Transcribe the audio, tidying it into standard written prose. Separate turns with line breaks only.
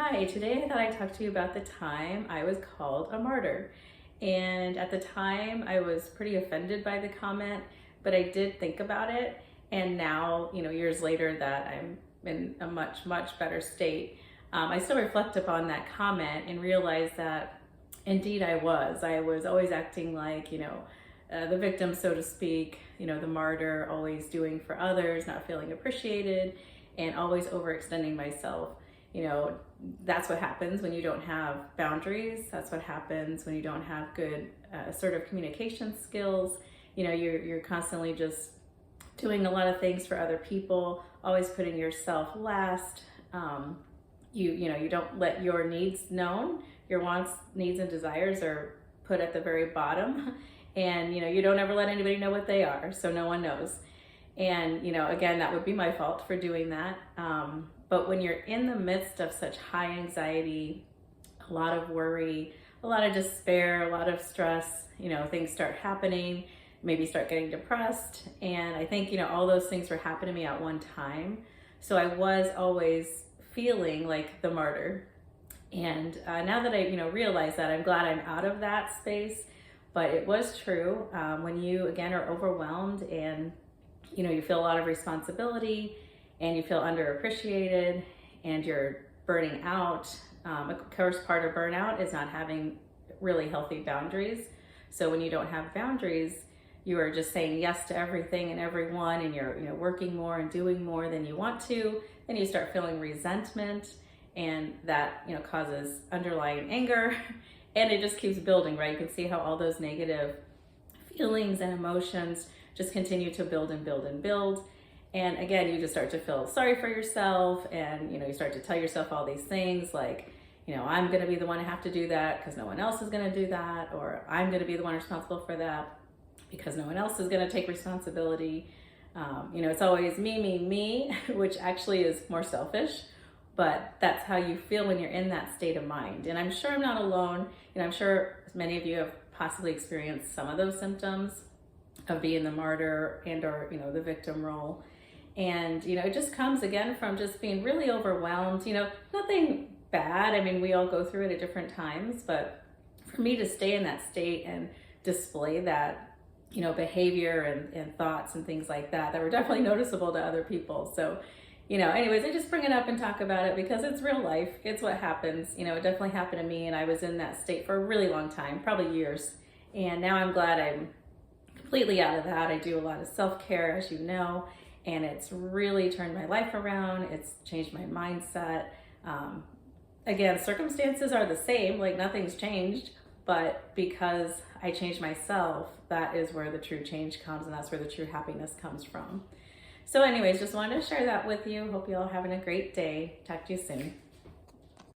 Hi, today I thought I'd talk to you about the time I was called a martyr. And at the time, I was pretty offended by the comment, but I did think about it. And now, years later, that I'm in a much, much better state, I still reflect upon that comment and realize that indeed I was. I was always acting like, the victim, so to speak, the martyr, always doing for others, not feeling appreciated, and always overextending myself. That's what happens when you don't have boundaries. That's what happens when you don't have good assertive communication skills. You're constantly just doing a lot of things for other people, always putting yourself last. You don't let your needs known. Your wants, needs, and desires are put at the very bottom. And you don't ever let anybody know what they are, so no one knows. And again, that would be my fault for doing that. But when you're in the midst of such high anxiety, a lot of worry, a lot of despair, a lot of stress, things start happening, maybe start getting depressed. And I think, all those things were happening to me at one time. So I was always feeling like the martyr. And now that I, realize that, I'm glad I'm out of that space. But it was true. When you, again, are overwhelmed and, you feel a lot of responsibility, and you feel underappreciated and you're burning out. Of course, part of burnout is not having really healthy boundaries. So when you don't have boundaries, you are just saying yes to everything and everyone, and you're working more and doing more than you want to. Then you start feeling resentment, and that causes underlying anger, and it just keeps building, right? You can see how all those negative feelings and emotions just continue to build and build and build. And again, you just start to feel sorry for yourself, and you start to tell yourself all these things like, I'm going to be the one to have to do that because no one else is going to do that, or I'm going to be the one responsible for that because no one else is going to take responsibility. It's always me, which actually is more selfish, but that's how you feel when you're in that state of mind. And I'm sure I'm not alone. I'm sure many of you have possibly experienced some of those symptoms of being the martyr and or the victim role. And it just comes again from just being really overwhelmed. Nothing bad. I mean, we all go through it at different times, but for me to stay in that state and display that behavior and thoughts and things like that were definitely noticeable to other people. So anyways, I just bring it up and talk about it because it's real life. It's what happens. It definitely happened to me, and I was in that state for a really long time, probably years. And now I'm glad I'm completely out of that. I do a lot of self-care, as you know, and it's really turned my life around. It's changed my mindset. Again, circumstances are the same, like nothing's changed, but because I changed myself, that is where the true change comes, and that's where the true happiness comes from. So anyways, just wanted to share that with you. Hope you all having a great day. Talk to you soon.